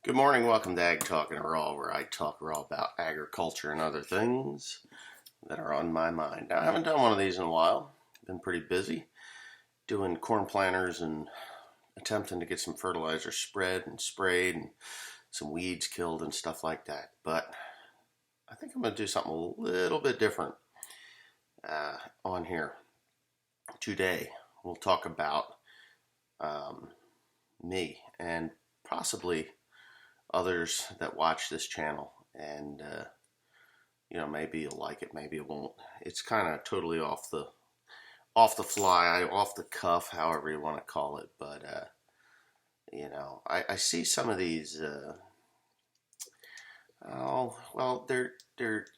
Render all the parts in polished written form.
Good morning, welcome to Ag Talking Raw, where I talk raw about agriculture and other things that are on my mind. Now, I haven't done one of these in a while. Been pretty busy doing corn planters and attempting to get some fertilizer spread and sprayed and some weeds killed and stuff like that. But I think I'm going to do something a little bit different on here today. We'll talk about me and possibly others that watch this channel, and maybe you'll like it, maybe you won't. It's kind of totally off the fly, off the cuff, however you want to call it. But I see some of these. They're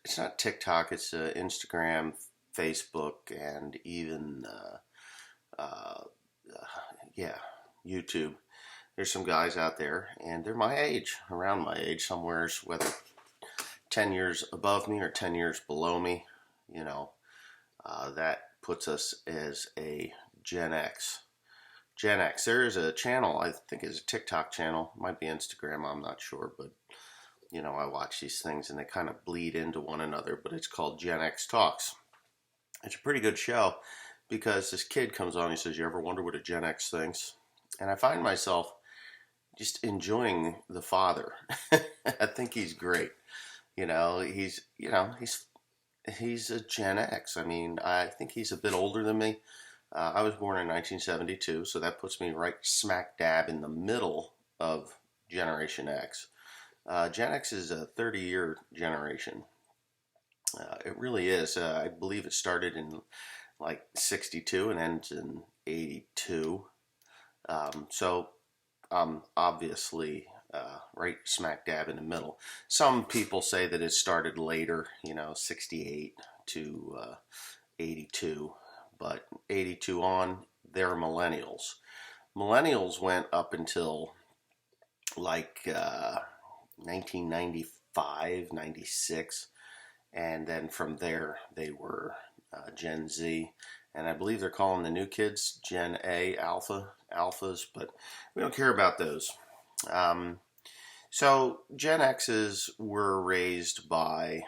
it's not TikTok, it's Instagram, Facebook, and even YouTube. There's some guys out there, and they're my age, around my age, somewhere, whether 10 years above me or 10 years below me. That puts us as a Gen X. Gen X. There is a channel, I think it's a TikTok channel, might be Instagram, I'm not sure, but I watch these things and they kind of bleed into one another, but it's called Gen X Talks. It's a pretty good show because this kid comes on, he says, "You ever wonder what a Gen X thinks?" And I find myself just enjoying the father. I think he's great. He's a Gen X. I mean, I think he's a bit older than me. I was born in 1972, so that puts me right smack dab in the middle of Generation X. Gen X is a 30-year generation. It really is. I believe it started in like 62 and ends in 82. So obviously right smack dab in the middle. Some people say that it started later, 68 to 82, but 82 on, they're millennials. Millennials went up until like 1995, 96, and then from there they were Gen Z. And I believe they're calling the new kids Gen A, alphas, but we don't care about those. So Gen X's were raised by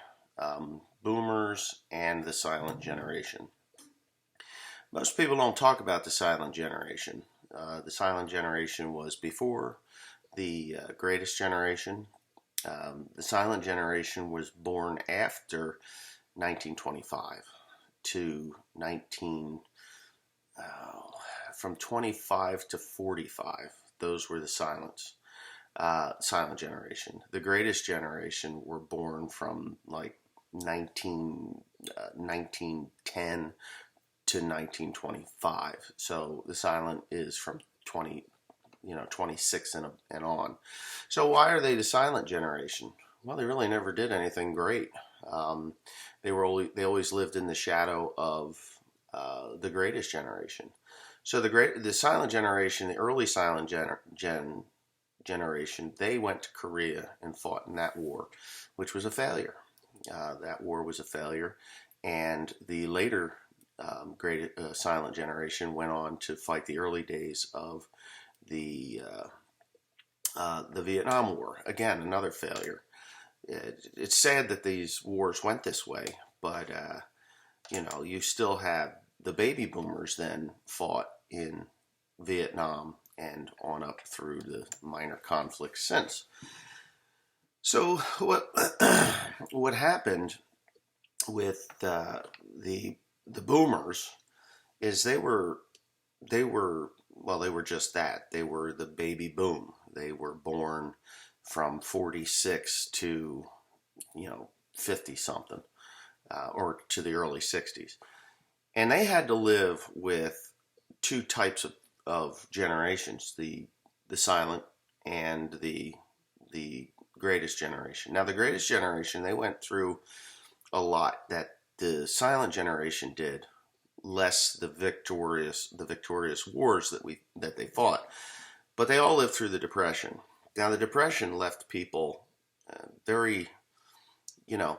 boomers and the silent generation. Most people don't talk about the silent generation. The silent generation was before the greatest generation. The silent generation was born after 1925 to from 25 to 45. Those were the silent generation. The greatest generation were born from like 1910 to 1925. So the silent is from 26 and on. So why are they the silent generation? Well, they really never did anything great. They always lived in the shadow of the greatest generation. So the silent generation, the early silent generation, they went to Korea and fought in that war, which was a failure. That war was a failure, and the later silent generation went on to fight the early days of the Vietnam War. Again, another failure. It's sad that these wars went this way, but you still have the baby boomers then fought in Vietnam and on up through the minor conflicts since. So what happened with the boomers is they were just that. They were the baby boom. They were born from 46 to 50 something, or to the early 60s. And they had to live with two types of generations, the silent and the greatest generation. Now, the greatest generation, they went through a lot that the silent generation did, less the victorious wars that they fought. But they all lived through the Depression. Now, the Depression left people very,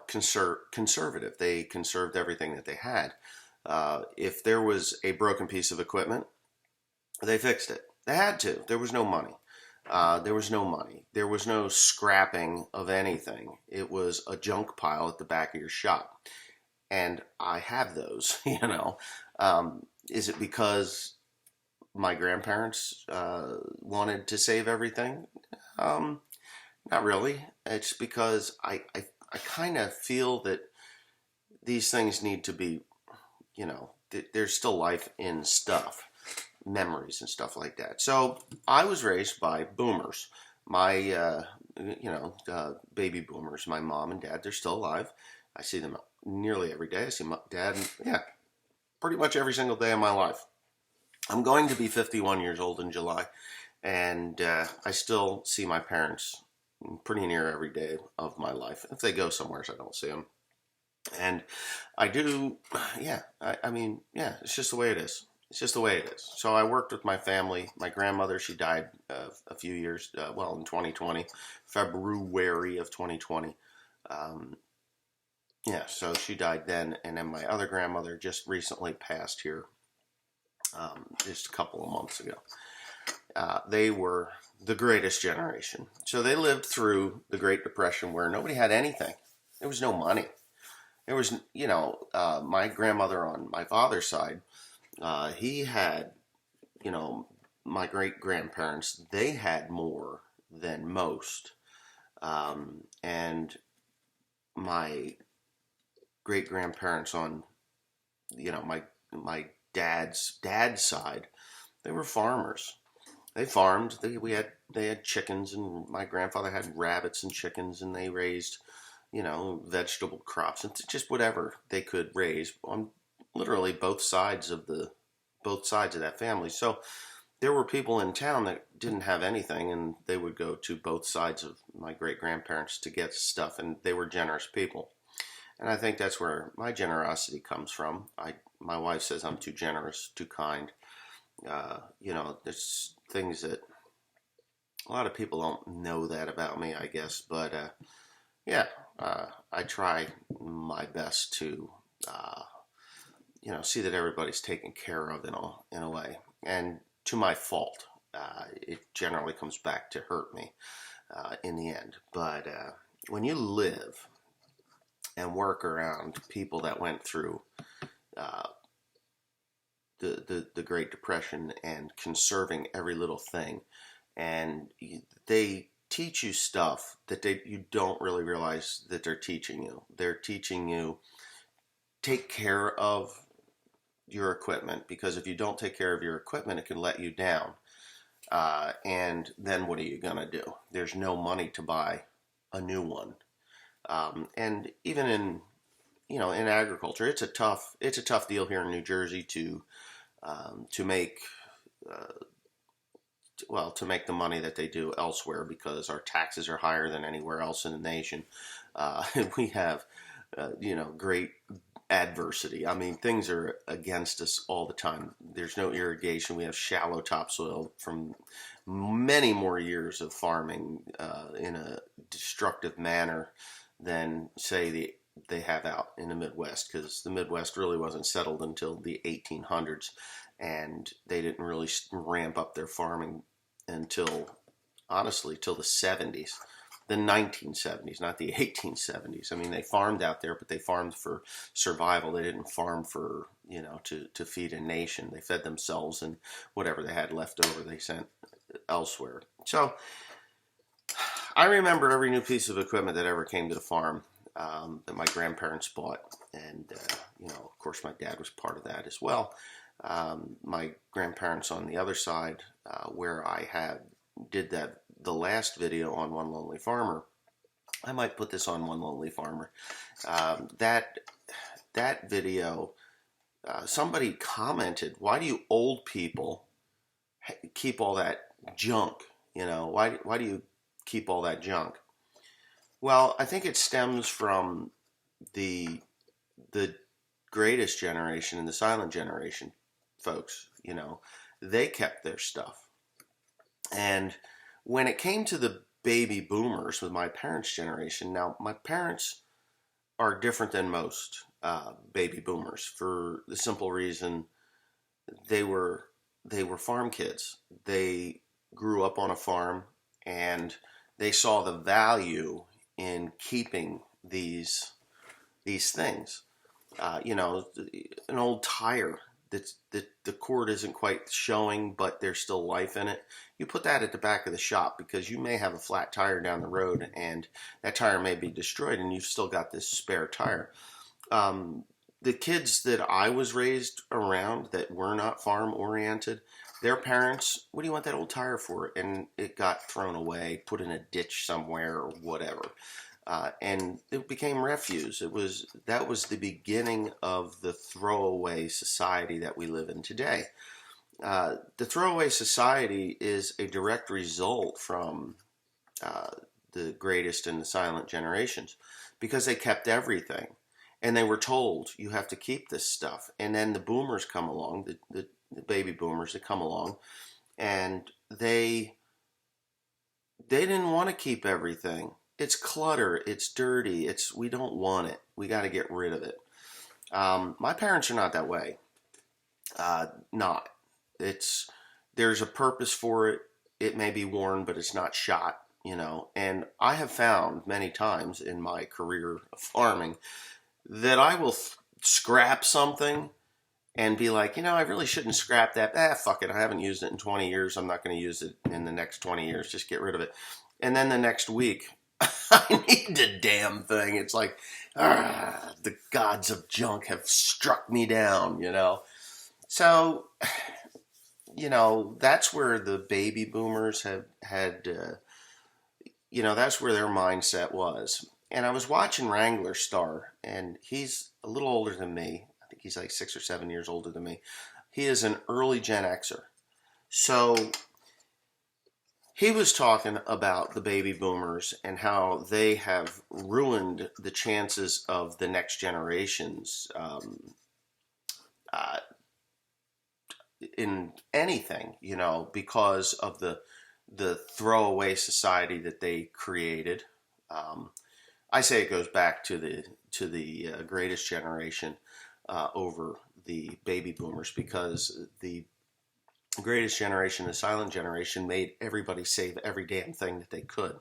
conservative. They conserved everything that they had. If there was a broken piece of equipment, they fixed it. They had to. There was no money. There was no money. There was no scrapping of anything. It was a junk pile at the back of your shop. And I have those, you know. Is it because my grandparents wanted to save everything? Um, Not really. It's because I kind of feel that these things need to be, you know, there's still life in stuff, memories and stuff like that. So I was raised by boomers. My, baby boomers, my mom and dad, they're still alive. I see them nearly every day. I see my dad, yeah, pretty much every single day of my life. I'm going to be 51 years old in July, and I still see my parents pretty near every day of my life. If they go somewhere, I don't see them. And I do, yeah, I mean, yeah, it's just the way it is. It's just the way it is. So I worked with my family. My grandmother, she died a few years, in 2020, February of 2020. Um, yeah, so she died then. And then my other grandmother just recently passed here, just a couple of months ago. They were the greatest generation. So they lived through the Great Depression where nobody had anything. There was no money. There was, my grandmother on my father's side, he had, you know, my great grandparents, they had more than most. And my great grandparents on, my dad's side, they were farmers. They farmed. They had chickens, and my grandfather had rabbits and chickens, and they raised, vegetable crops and just whatever they could raise on literally both sides of that family. So there were people in town that didn't have anything, and they would go to both sides of my great grandparents to get stuff, and they were generous people. And I think that's where my generosity comes from. My wife says I'm too generous, too kind. There's things that a lot of people don't know that about me, I guess. But yeah, I try my best to, see that everybody's taken care of in a way. And to my fault, it generally comes back to hurt me in the end. But when you live and work around people that went through uh, the Great Depression and conserving every little thing, and they teach you stuff that you don't really realize that they're teaching you. They're teaching you take care of your equipment, because if you don't take care of your equipment, it can let you down. And then what are you gonna do? There's no money to buy a new one. And even in agriculture, it's a tough deal here in New Jersey to make uh, to make the money that they do elsewhere, because our taxes are higher than anywhere else in the nation. We have, great adversity. I mean, things are against us all the time. There's no irrigation. We have shallow topsoil from many more years of farming in a destructive manner than, say, they have out in the Midwest, because the Midwest really wasn't settled until the 1800s, and they didn't really ramp up their farming until, honestly, till the 70s, the 1970s, not the 1870s. I mean, they farmed out there, but they farmed for survival. They didn't farm for, to feed a nation. They fed themselves, and whatever they had left over, they sent elsewhere. So I remember every new piece of equipment that ever came to the farm, that my grandparents bought. And, of course, my dad was part of that as well. My grandparents on the other side, where did the last video on One Lonely Farmer. I might put this on One Lonely Farmer. That video, somebody commented, "Why do you old people keep all that junk? Why do you keep all that junk?" Well, I think it stems from the the greatest generation and the silent generation folks. They kept their stuff. And when it came to the baby boomers with my parents' generation, now my parents are different than most baby boomers, for the simple reason they were farm kids. They grew up on a farm. and they saw the value in keeping these things. You know, an old tire that's the cord isn't quite showing, but there's still life in it. You put that at the back of the shop because you may have a flat tire down the road, and that tire may be destroyed, and you've still got this spare tire. Um, the kids that I was raised around that were not farm oriented, their parents, what do you want that old tire for? And it got thrown away, put in a ditch somewhere or whatever. And it became refuse. That was the beginning of the throwaway society that we live in today. The throwaway society is a direct result from uh, the greatest and the silent generations because they kept everything and they were told you have to keep this stuff. And then the boomers come along, the baby boomers that come along, and they didn't want to keep everything. It's clutter. It's dirty. We don't want it. We got to get rid of it. My parents are not that way. Not. It's there's a purpose for it. It may be worn, but it's not shot. You know. And I have found many times in my career of farming that I will scrap something and be like, I really shouldn't scrap that. Fuck it. I haven't used it in 20 years. I'm not going to use it in the next 20 years. Just get rid of it. And then the next week, I need the damn thing. It's like, the gods of junk have struck me down. So, that's where the baby boomers have had, that's where their mindset was. And I was watching Wrangler Star, and he's a little older than me. I think he's like 6 or 7 years older than me. He is an early Gen Xer. So he was talking about the baby boomers and how they have ruined the chances of the next generations uh, in anything, because of the throwaway society that they created. I say it goes back to the greatest generation over the baby boomers because the greatest generation, the silent generation, made everybody save every damn thing that they could.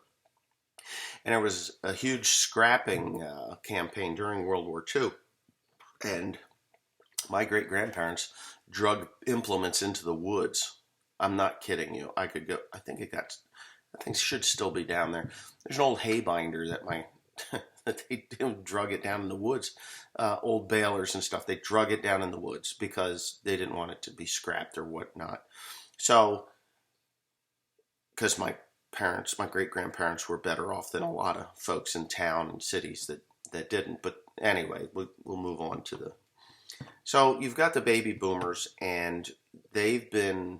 And there was a huge scrapping campaign during World War II. And my great-grandparents drug implements into the woods. I'm not kidding you. I could go, I think it should still be down there. There's an old hay binder that that they drug it down in the woods. Old balers and stuff, they drug it down in the woods because they didn't want it to be scrapped or whatnot. So, because my great-grandparents were better off than a lot of folks in town and cities that didn't. But anyway, we'll move on to the... So you've got the baby boomers, and they've been...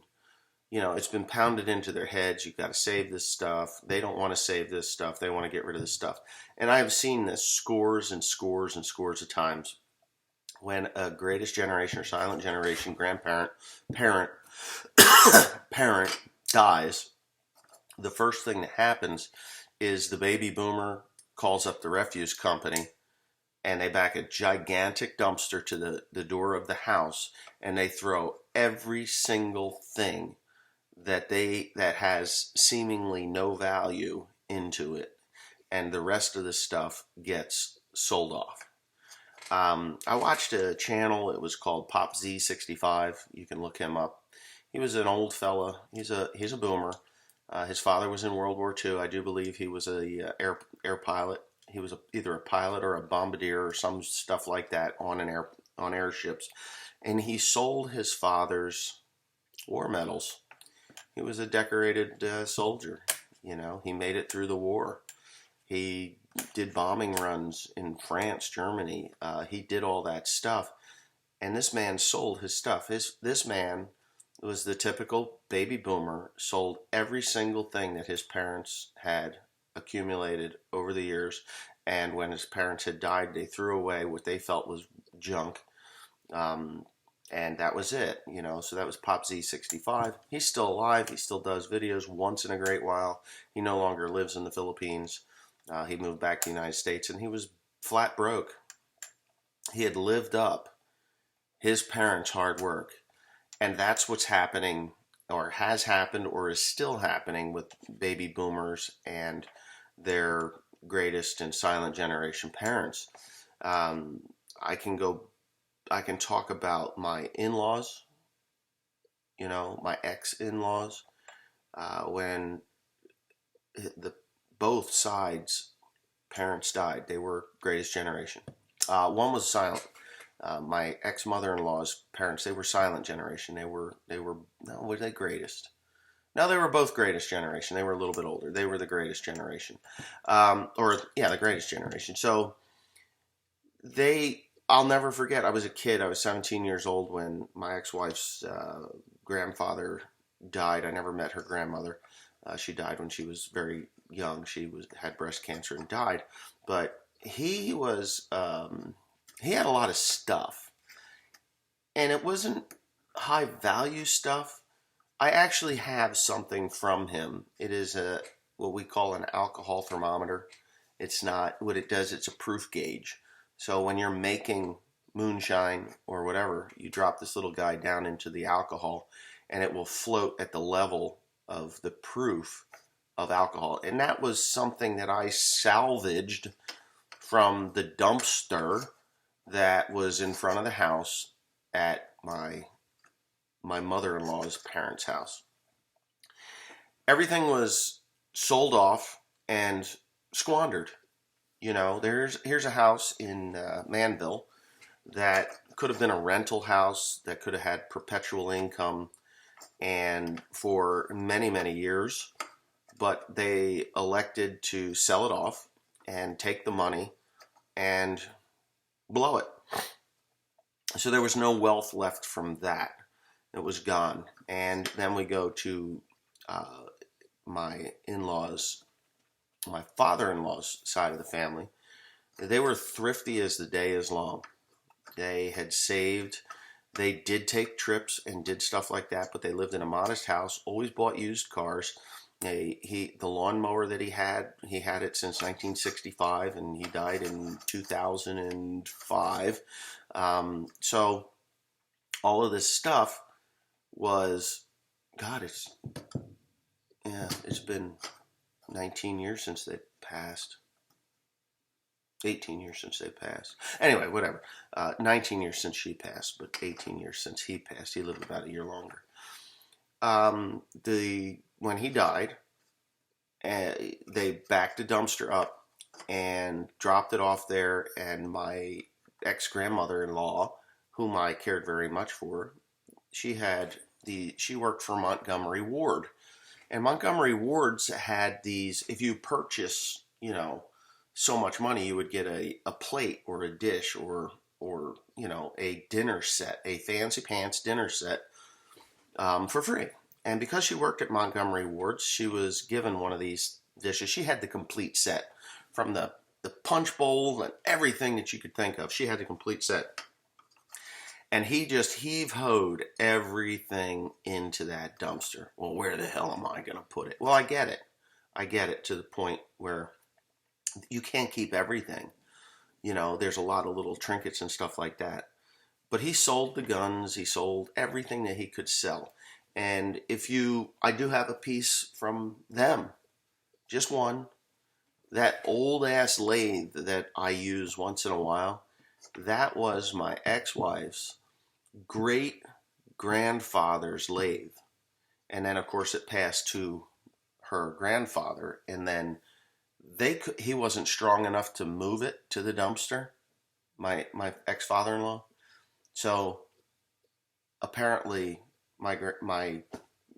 it's been pounded into their heads. You've got to save this stuff. They don't want to save this stuff. They want to get rid of this stuff. And I have seen this scores and scores and scores of times when a greatest generation or silent generation parent dies. The first thing that happens is the baby boomer calls up the refuse company and they back a gigantic dumpster to the door of the house and they throw every single thing that has seemingly no value into it, and the rest of the stuff gets sold off. I watched a channel. It was called Pop Z65. You can look him up. He was an old fella. He's a boomer. His father was in World War II. I do believe he was a air pilot. He was either a pilot or a bombardier or some stuff like that on airships, and he sold his father's war medals. He was a decorated soldier. He made it through the war. He did bombing runs in France, Germany. He did all that stuff. And this man sold his stuff. This man was the typical baby boomer, sold every single thing that his parents had accumulated over the years. And when his parents had died, they threw away what they felt was junk. And that was it, so that was Pop Z65. He's still alive. He still does videos once in a great while. He no longer lives in the Philippines. He moved back to the United States, and he was flat broke. He had lived up his parents' hard work. And that's what's happening or has happened or is still happening with baby boomers and their greatest and silent generation parents. Um, I can go, I can talk about my in-laws, my ex-in-laws, when the both sides parents died. They were greatest generation. One was silent. My ex mother-in-law's parents, they were silent generation. They were no, were they greatest? No, they were both greatest generation. They were a little bit older. They were the greatest generation, or yeah, the greatest generation. So I'll never forget. I was a kid. I was 17 years old when my ex-wife's grandfather died. I never met her grandmother. She died when she was very young. Had breast cancer and died. But he had a lot of stuff, and it wasn't high value stuff. I actually have something from him. It is what we call an alcohol thermometer. It's not what it does. It's a proof gauge. So when you're making moonshine or whatever, you drop this little guy down into the alcohol, and it will float at the level of the proof of alcohol. And that was something that I salvaged from the dumpster that was in front of the house at my mother-in-law's parents' house. Everything was sold off and squandered. Here's a house in Manville that could have been a rental house that could have had perpetual income and for many, many years, but they elected to sell it off and take the money and blow it. So there was no wealth left from that. It was gone. And then we go to my in-laws, my father-in-law's side of the family. They were thrifty as the day is long. They had saved. They did take trips and did stuff like that, but they lived in a modest house, always bought used cars. The lawnmower that he had it since 1965, and he died in 2005. So all of this stuff was, God, it's been 19 years since they passed. 18 years since they passed. Anyway, whatever. 19 years since she passed, but 18 years since he passed. He lived about a year longer. When he died, they backed the dumpster up and dropped it off there, and my ex-grandmother-in-law, whom I cared very much for, she worked for Montgomery Ward. And Montgomery Wards had these, if you purchase, so much money, you would get a plate or a dish or a dinner set, a fancy pants dinner set for free. And because she worked at Montgomery Wards, she was given one of these dishes. She had the complete set from the punch bowl and everything that you could think of. She had the complete set. And he just heave-hoed everything into that dumpster. Well, where the hell am I going to put it? Well, I get it. I get it to the point where you can't keep everything. There's a lot of little trinkets and stuff like that. But he sold the guns. He sold everything that he could sell. And I do have a piece from them. Just one. That old-ass lathe that I use once in a while, that was my ex-wife's great-grandfather's lathe. And then, of course, it passed to her grandfather. And then he wasn't strong enough to move it to the dumpster, my ex-father-in-law. So apparently my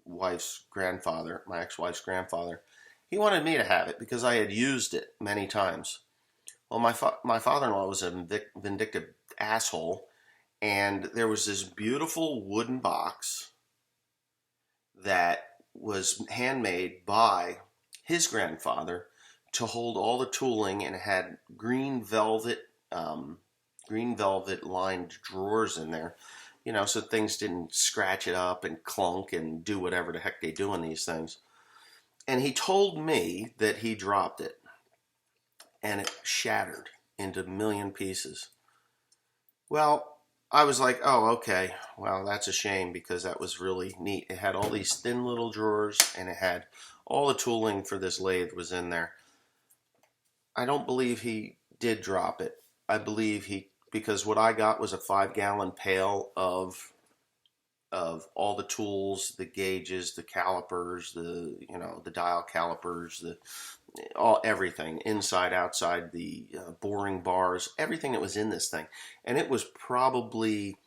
wife's grandfather, my ex-wife's grandfather, he wanted me to have it because I had used it many times. Well, my father-in-law was a vindictive asshole, and there was this beautiful wooden box that was handmade by his grandfather to hold all the tooling, and it had green velvet lined drawers in there, so things didn't scratch it up and clunk and do whatever the heck they do in these things. And he told me that he dropped it and it shattered into a million pieces. Well, I was like, oh, okay. Well, that's a shame because that was really neat. It had all these thin little drawers and it had all the tooling for this lathe was in there. I don't believe he did drop it. I believe because what I got was a 5-gallon pail of all the tools, the gauges, the calipers, the dial calipers, everything inside, outside, the boring bars, everything that was in this thing, and it was probably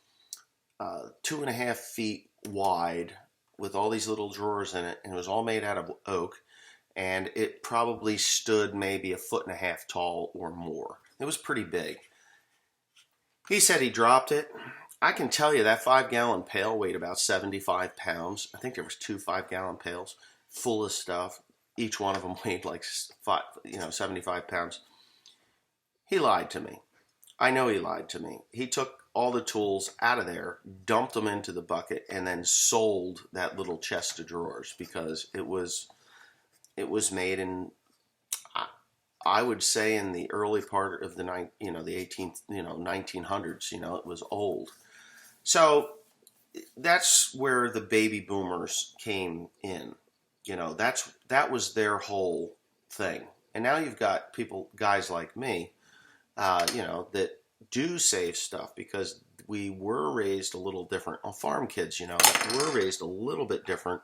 2.5 feet wide with all these little drawers in it, and it was all made out of oak, and it probably stood maybe 1.5 feet tall or more. It was pretty big. He said he dropped it. I can tell you that 5-gallon pail weighed about 75 pounds. I think there was 2 5-gallon pails full of stuff. Each one of them weighed like 75 pounds. He lied to me. I know he lied to me. He took all the tools out of there, dumped them into the bucket, and then sold that little chest of drawers because it was made in, I would say, in the early part of the 18th 1900s. It was old. So that's where the baby boomers came in. That was their whole thing. And now you've got guys like me, that do save stuff because we were raised a little different. Farm kids, were raised a little bit different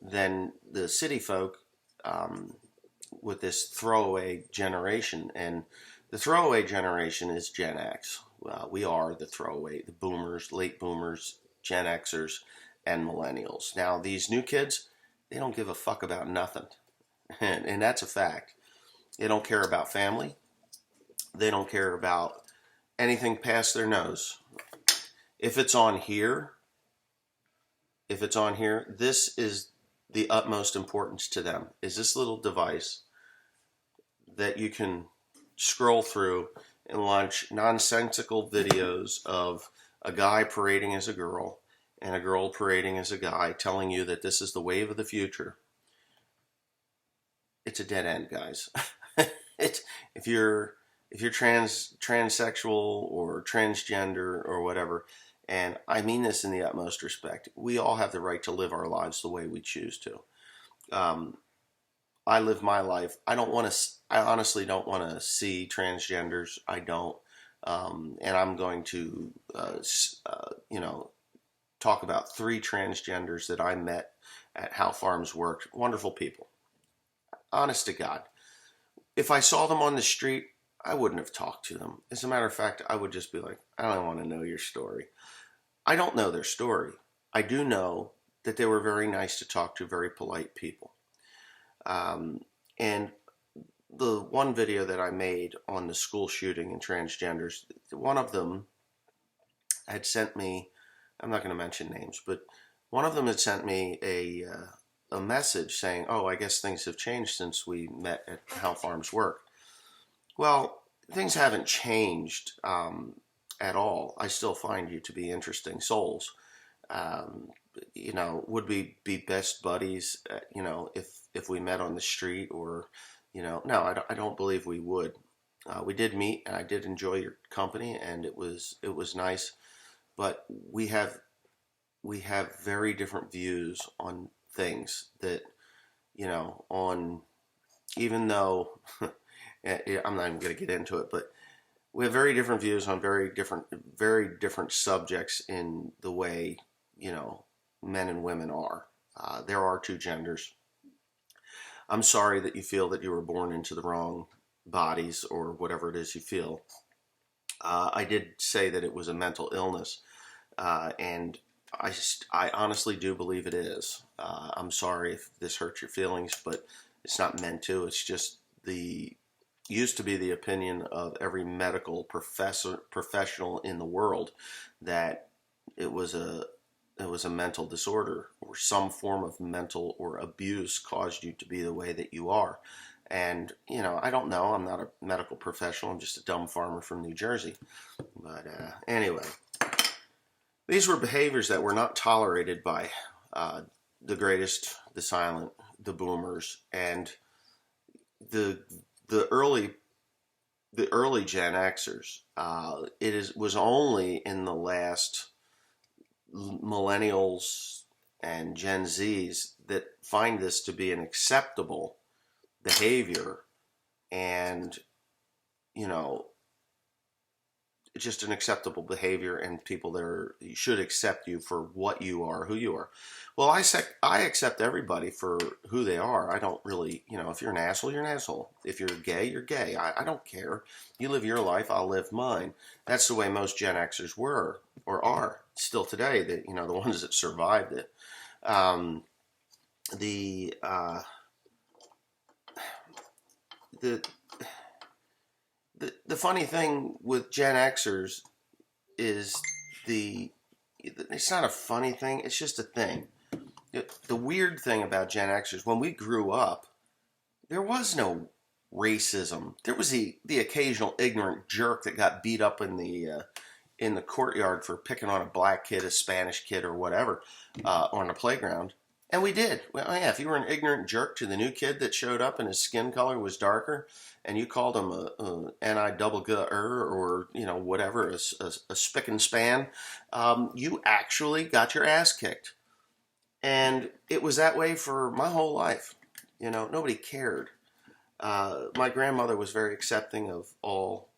than the city folk, with this throwaway generation. And the throwaway generation is Gen X. We are the throwaway, the boomers, late boomers, Gen Xers, and millennials. Now, these new kids, they don't give a fuck about nothing. And that's a fact. They don't care about family. They don't care about anything past their nose. If it's on here, this is the utmost importance to them, is this little device that you can scroll through and watch nonsensical videos of a guy parading as a girl and a girl parading as a guy, telling you that this is the wave of the future. It's a dead end, guys. If you're transsexual or transgender or whatever, and I mean this in the utmost respect, we all have the right to live our lives the way we choose to. I live my life. I honestly don't want to see transgenders. I don't. And I'm going to, talk about 3 transgenders that I met at How Farms Work. Wonderful people. Honest to God. If I saw them on the street, I wouldn't have talked to them. As a matter of fact, I would just be like, I don't want to know your story. I don't know their story. I do know that they were very nice to talk to, very polite people. And the one video that I made on the school shooting and transgenders, one of them had sent me, I'm not going to mention names, but one of them had sent me a message saying, oh, I guess things have changed since we met at How Farms Work. Well, things haven't changed at all. I still find you to be interesting souls. Would we be best buddies, if we met on the street or, no, I don't believe we would. We did meet and I did enjoy your company and it was nice, but we have very different views on things that, even though I'm not even going to get into it, but we have very different views on very different subjects in the way, men and women are. There are 2 genders. I'm sorry that you feel that you were born into the wrong bodies or whatever it is you feel. I did say that it was a mental illness, and I honestly do believe it is. I'm sorry if this hurts your feelings, but it's not meant to. It's just used to be the opinion of every medical professional in the world that it was a mental disorder or some form of mental or abuse caused you to be the way that you are. And, I don't know. I'm not a medical professional. I'm just a dumb farmer from New Jersey. But anyway, these were behaviors that were not tolerated by the greatest, the silent, the boomers, and the the early Gen Xers. Was only in the last millennials and Gen Zs that find this to be an acceptable behavior, and you know, just an acceptable behavior, and people that should accept you for what you are, who you are. Well, I accept everybody for who they are. I don't really, if you're an asshole, you're an asshole. If you're gay, you're gay. I don't care. You live your life, I'll live mine. That's the way most Gen Xers were or are still today. The ones that survived it. Um, the the the funny thing with Gen Xers is it's not a funny thing, it's just a thing. The weird thing about Gen Xers, when we grew up, there was no racism. There was the occasional ignorant jerk that got beat up in the courtyard for picking on a black kid, a Spanish kid, or whatever, on the playground. And we did. Well, yeah, if you were an ignorant jerk to the new kid that showed up and his skin color was darker, and you called him a N-I-double-G-er, or whatever, a spick and span, you actually got your ass kicked. And it was that way for my whole life. Nobody cared. My grandmother was very accepting of all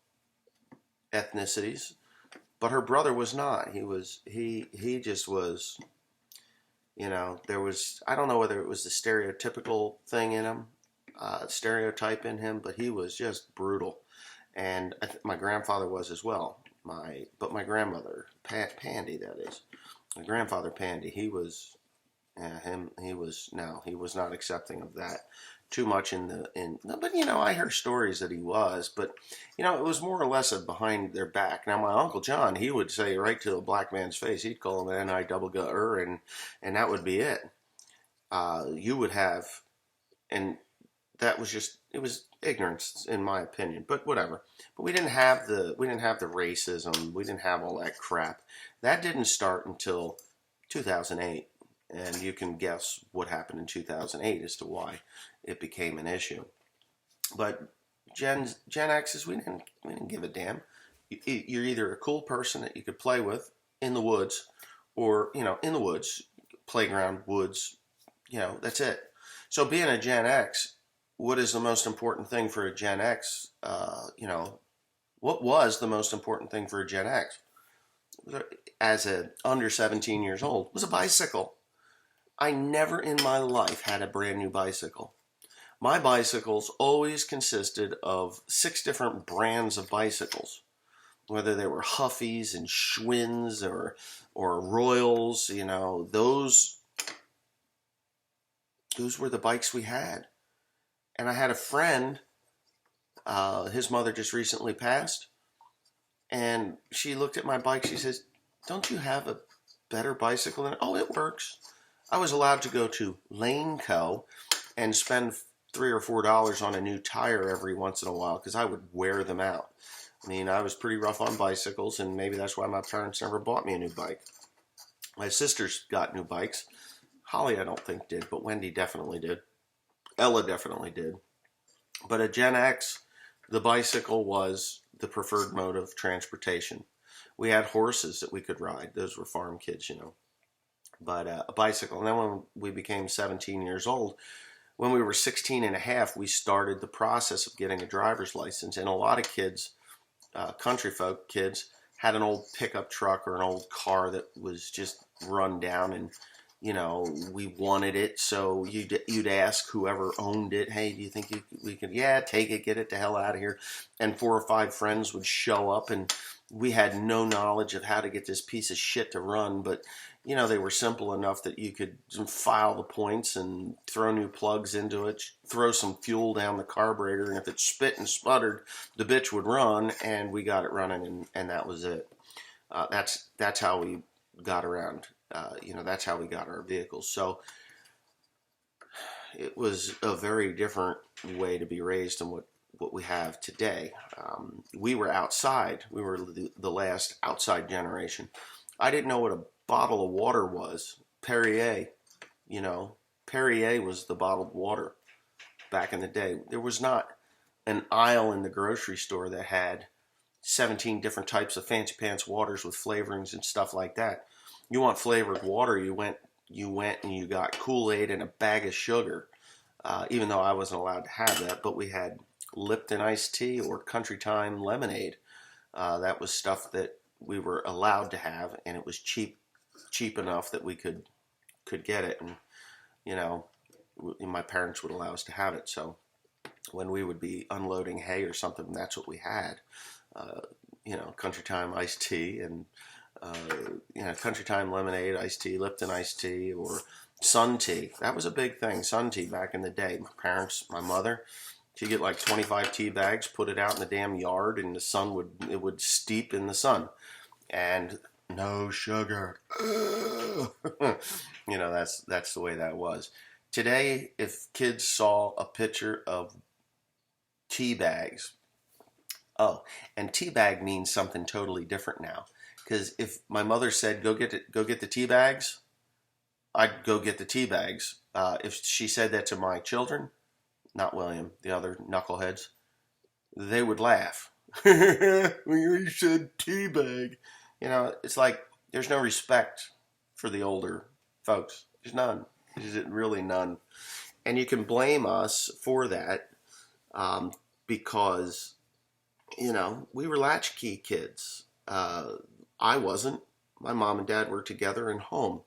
ethnicities, but her brother was not. He just was. There was, I don't know whether it was the stereotypical thing in him, stereotype in him, but he was just brutal. And my grandfather was as well. But my grandmother, Pandy, that is, my grandfather Pandy, he was not accepting of that too much but I heard stories that he was, but it was more or less a behind their back. Now my Uncle John, he would say right to a black man's face, he'd call him an N-I-double-G-er, and that would be it. You would have, and that was it was ignorance in my opinion, but whatever. But we didn't have the racism, we didn't have all that crap. That didn't start until 2008. And you can guess what happened in 2008 as to why it became an issue. But Gen X's, we didn't give a damn. You're either a cool person that you could play with in the woods, or in the woods, playground, woods, that's it. So being a Gen X, what is the most important thing for a Gen X? What was the most important thing for a Gen X as a under 17 years old was a bicycle. I never in my life had a brand new bicycle. My bicycles always consisted of 6 different brands of bicycles, whether they were Huffies and Schwinn's or Royals. Those were the bikes we had. And I had a friend, his mother just recently passed, and she looked at my bike. She says, "Don't you have a better bicycle than it?" "Oh, it works." I was allowed to go to Lane Co. and spend $3 or $4 on a new tire every once in a while because I would wear them out. I was pretty rough on bicycles, and maybe that's why my parents never bought me a new bike. My sisters got new bikes. Holly, I don't think, did, but Wendy definitely did. Ella definitely did. But a Gen X, the bicycle was the preferred mode of transportation. We had horses that we could ride. Those were farm kids, But a bicycle. And then when we became 17 years old, when we were 16 and a half, we started the process of getting a driver's license. And a lot of kids, country folk kids, had an old pickup truck or an old car that was just run down, and we wanted it. So you'd ask whoever owned it, "Hey, do you think we could?" "Yeah, take it, get it the hell out of here." And 4 or 5 friends would show up, and we had no knowledge of how to get this piece of shit to run, but they were simple enough that you could file the points and throw new plugs into it, throw some fuel down the carburetor, and if it spit and sputtered, the bitch would run, and we got it running, and that was it. That's how we got around. That's how we got our vehicles. So it was a very different way to be raised than what we have today. We were outside. We were the last outside generation. I didn't know what a bottle of water was. Perrier, Perrier was the bottled water back in the day. There was not an aisle in the grocery store that had 17 different types of fancy pants waters with flavorings and stuff like that. You want flavored water, you went and you got Kool-Aid and a bag of sugar. Even though I wasn't allowed to have that, but we had Lipton iced tea or Country Time lemonade. That was stuff that we were allowed to have, and it was cheap enough that we could get it, and you know, my parents would allow us to have it. So when we would be unloading hay or something, that's what we had. Country Time iced tea and Country Time lemonade, iced tea, Lipton iced tea, or Sun tea. That was a big thing, Sun tea back in the day. My mother, she'd get like 25 tea bags, put it out in the damn yard, and it would steep in the sun. And no sugar. That's the way that was. Today, if kids saw a picture of tea bags, and tea bag means something totally different now. Because if my mother said, go get the tea bags, I'd go get the tea bags. If she said that to my children, not William, the other knuckleheads, they would laugh. When you said tea bag. It's like there's no respect for the older folks. There's none. There's really none. And you can blame us for that because, we were latchkey kids. I wasn't. My mom and dad were together and home.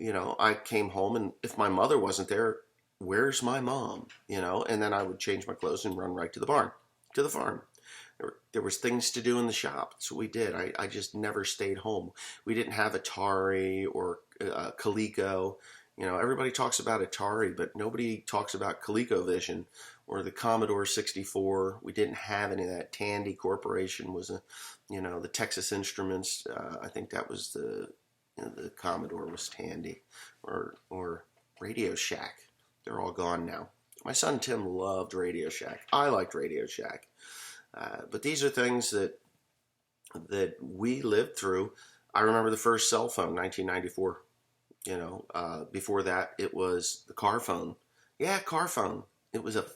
I came home, and if my mother wasn't there, where's my mom? And then I would change my clothes and run right to the farm. There was things to do in the shop, so we did. I just never stayed home. We didn't have Atari or Coleco. Everybody talks about Atari, but nobody talks about ColecoVision or the Commodore 64. We didn't have any of that. Tandy Corporation was the Texas Instruments. I think that was the Commodore was Tandy, or Radio Shack. They're all gone now. My son Tim loved Radio Shack. I liked Radio Shack. But these are things that we lived through. I remember the first cell phone, 1994. Before that, it was the car phone. Yeah, car phone. It was a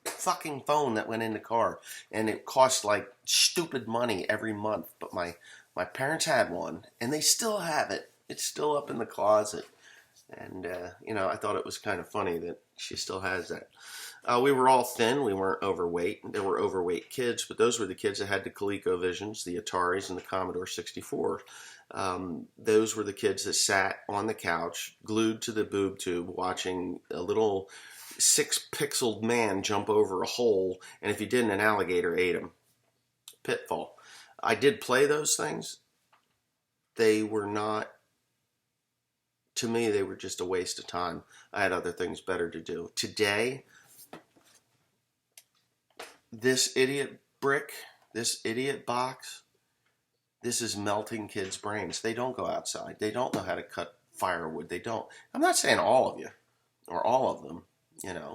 fucking phone that went in the car, and it cost like stupid money every month. But my parents had one, and they still have it. It's still up in the closet. And, I thought it was kind of funny that she still has that. We were all thin. We weren't overweight. There were overweight kids, but those were the kids that had the ColecoVisions, the Ataris, and the Commodore 64. Those were the kids that sat on the couch, glued to the boob tube, watching a little 6-pixeled man jump over a hole, and if he didn't, an alligator ate him. Pitfall. I did play those things. They were not... To me, they were just a waste of time. I had other things better to do. Today, this idiot brick, this idiot box, this is melting kids' brains. They don't go outside. They don't know how to cut firewood. They don't. I'm not saying all of you or all of them.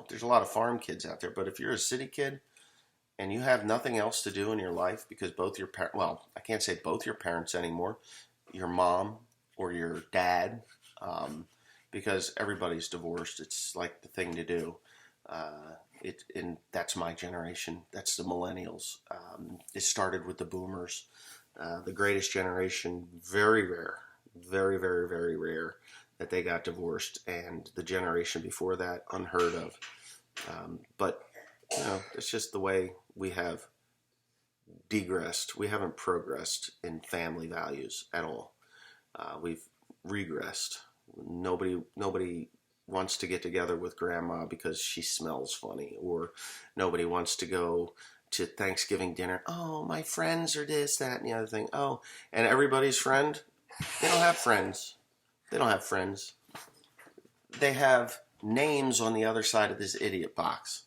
There's a lot of farm kids out there. But if you're a city kid and you have nothing else to do in your life because both your parents, well, I can't say both your parents anymore, your mom or your dad, because everybody's divorced. It's like the thing to do. And that's my generation. That's the millennials. It started with the boomers. The greatest generation, very rare, very, very, very rare that they got divorced. And the generation before that, unheard of. But, it's just the way we have degressed. We haven't progressed in family values at all. We've regressed. Nobody wants to get together with grandma because she smells funny, or nobody wants to go to Thanksgiving dinner. Oh, my friends are this, that, and the other thing. Oh, and everybody's friend, they don't have friends. They don't have friends. They have names on the other side of this idiot box.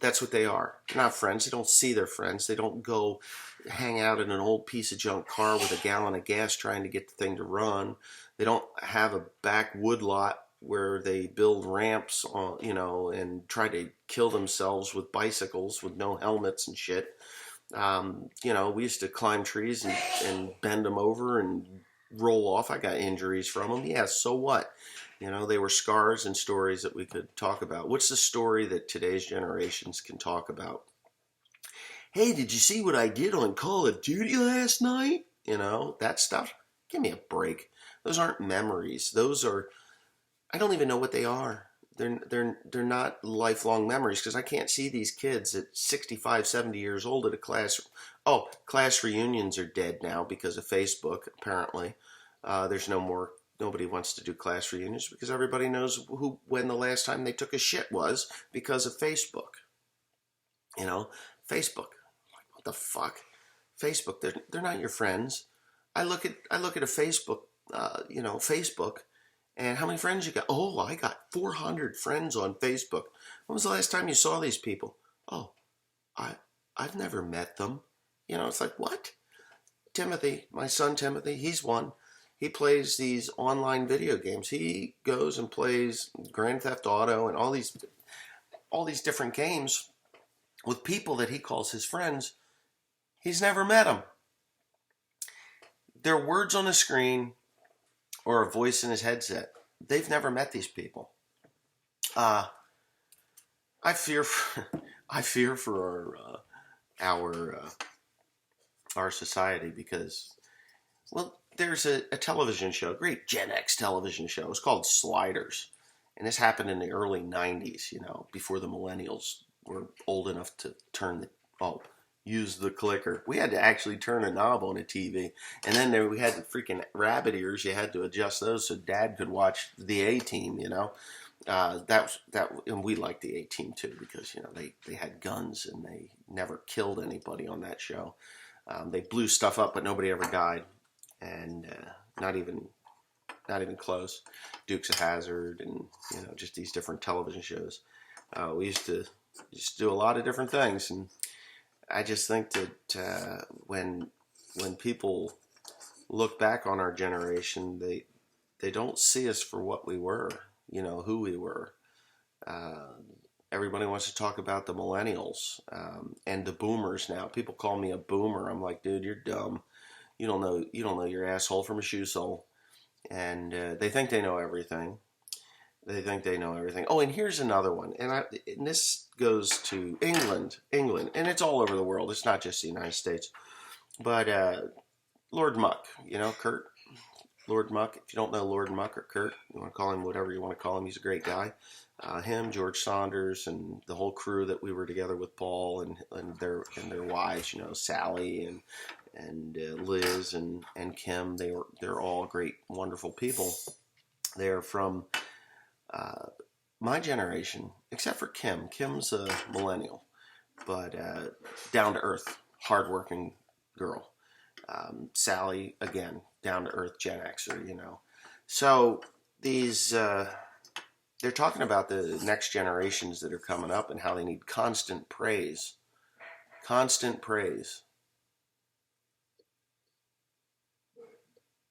That's what they are. They're not friends. They don't see their friends. They don't go hang out in an old piece of junk car with a gallon of gas trying to get the thing to run. They don't have a backwood lot where they build ramps on, and try to kill themselves with bicycles with no helmets and shit. We used to climb trees and bend them over and roll off. I got injuries from them. Yeah, so what? You know, they were scars and stories that we could talk about. What's the story that today's generations can talk about? Hey, did you see what I did on Call of Duty last night? You know, that stuff. Give me a break. Those aren't memories. Those are, I don't even know what they are. They're not lifelong memories because I can't see these kids at 65, 70 years old at a class. Oh, class reunions are dead now because of Facebook, apparently. There's no more, nobody wants to do class reunions because everybody knows when the last time they took a shit was because of Facebook. You know, Facebook. What the fuck? Facebook, they're not your friends. I look at a Facebook, Facebook, and how many friends you got? Oh, I got 400 friends on Facebook. When was the last time you saw these people? Oh, I I've never met them. You know, it's like what? Timothy, my son Timothy, he's one. He plays these online video games. He goes and plays Grand Theft Auto and all these different games with people that he calls his friends. He's never met them. They're words on a screen or a voice in his headset. They've never met these people. Uh, I fear for, I fear for our our society because, well, there's a television show, a great Gen X television show. It's called Sliders, and this happened in the early '90s. You know, before the millennials were old enough to use the clicker. We had to actually turn a knob on a TV, and then we had the freaking rabbit ears. You had to adjust those so Dad could watch the A Team. You know, and we liked the A Team too because they had guns and they never killed anybody on that show. They blew stuff up, but nobody ever died, and not even close. Dukes of Hazzard, and just these different television shows. We used to do a lot of different things, and I just think that when people look back on our generation, they don't see us for what we were, who we were. Uh, Everybody wants to talk about the millennials and the boomers now. People call me a boomer. I'm like, dude, you're dumb. You don't know your asshole from a shoe sole. And they think they know everything. They think they know everything. Oh, and here's another one. And this goes to England, and it's all over the world. It's not just the United States. But Lord Muck, Kurt, Lord Muck. If you don't know Lord Muck or Kurt, you want to call him whatever you want to call him. He's a great guy. Him, George Saunders, and the whole crew that we were together with, Paul and their wives, Sally and Liz and Kim. They're all great, wonderful people. They're from my generation, except for Kim. Kim's a millennial, but down to earth, hardworking girl. Sally, again, down to earth Gen Xer. So these, they're talking about the next generations that are coming up and how they need constant praise. Constant praise.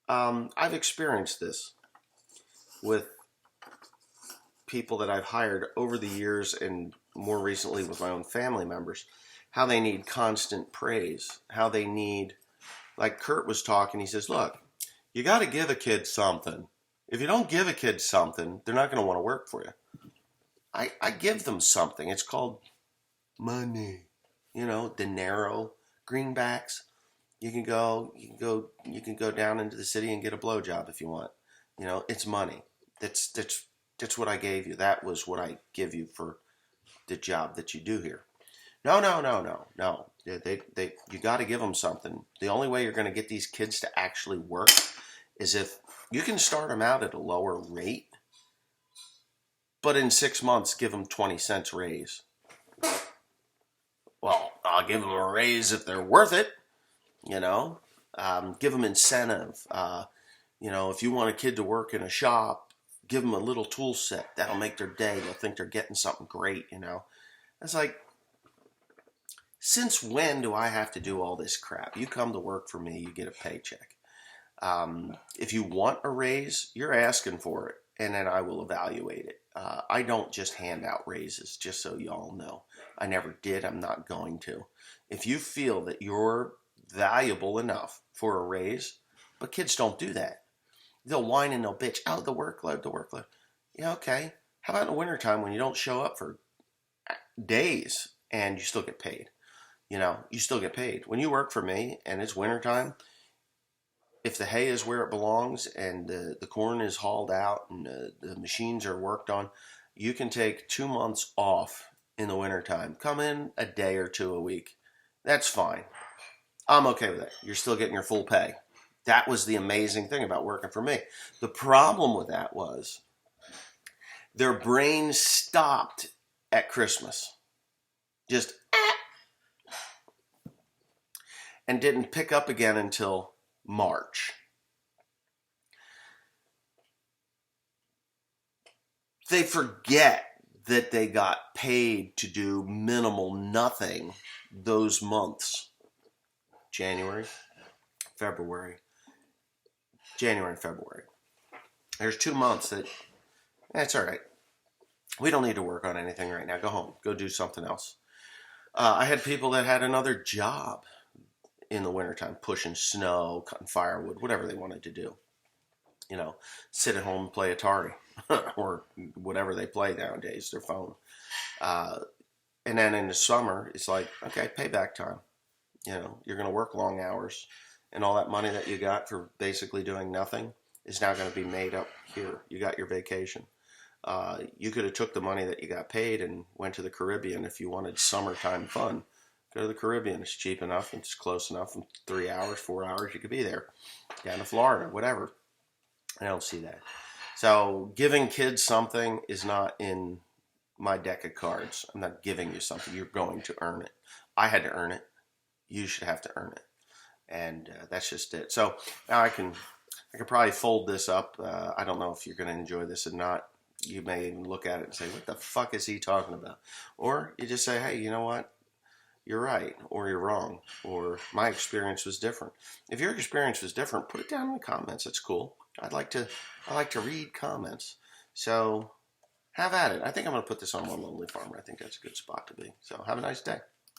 I've experienced this with people that I've hired over the years and more recently with my own family members, how they need constant praise, how they need, like Kurt was talking, he says, look, you got to give a kid something. If you don't give a kid something, they're not going to want to work for you. I give them something. It's called money, dinero, greenbacks. You can go down into the city and get a blowjob if you want. It's money. That's what I gave you. That was what I give you for the job that you do here. No, no, no, no, no. You got to give them something. The only way you're going to get these kids to actually work is if you can start them out at a lower rate, but in 6 months give them 20 cents raise. Well, I'll give them a raise if they're worth it. Give them incentive. If you want a kid to work in a shop, give them a little tool set. That'll make their day. They'll think they're getting something great, It's like, since when do I have to do all this crap? You come to work for me, you get a paycheck. If you want a raise, you're asking for it, and then I will evaluate it. I don't just hand out raises, just so y'all know. I never did. I'm not going to. If you feel that you're valuable enough for a raise, but kids don't do that. They'll whine and they'll bitch. Oh, the workload, the workload. Yeah, okay. How about in the wintertime when you don't show up for days and you still get paid? You still get paid. When you work for me and it's wintertime, if the hay is where it belongs and the corn is hauled out and the machines are worked on, you can take 2 months off in the wintertime. Come in a day or two a week. That's fine. I'm okay with that. You're still getting your full pay. That was the amazing thing about working for me. The problem with that was their brains stopped at Christmas. Just and didn't pick up again until March. They forget that they got paid to do minimal nothing those months. January, February. There's 2 months that, that's all right. We don't need to work on anything right now. Go home. Go do something else. I had people that had another job in the wintertime, pushing snow, cutting firewood, whatever they wanted to do. Sit at home and play Atari or whatever they play nowadays, their phone. And then in the summer, it's like, okay, payback time. You're going to work long hours, and all that money that you got for basically doing nothing is now going to be made up here. You got your vacation. You could have took the money that you got paid and went to the Caribbean if you wanted summertime fun. Go to the Caribbean. It's cheap enough. It's close enough. In 3 hours, 4 hours, you could be there. Down to Florida, whatever. I don't see that. So giving kids something is not in my deck of cards. I'm not giving you something. You're going to earn it. I had to earn it. You should have to earn it. And that's just it. So now I can probably fold this up. I don't know if you're going to enjoy this or not. You may even look at it and say, what the fuck is he talking about? Or you just say, hey, you know what? You're right, or you're wrong, or my experience was different. If your experience was different, put it down in the comments. It's cool. I like to read comments. So have at it. I think I'm going to put this on One Lonely Farmer. I think that's a good spot to be. So have a nice day.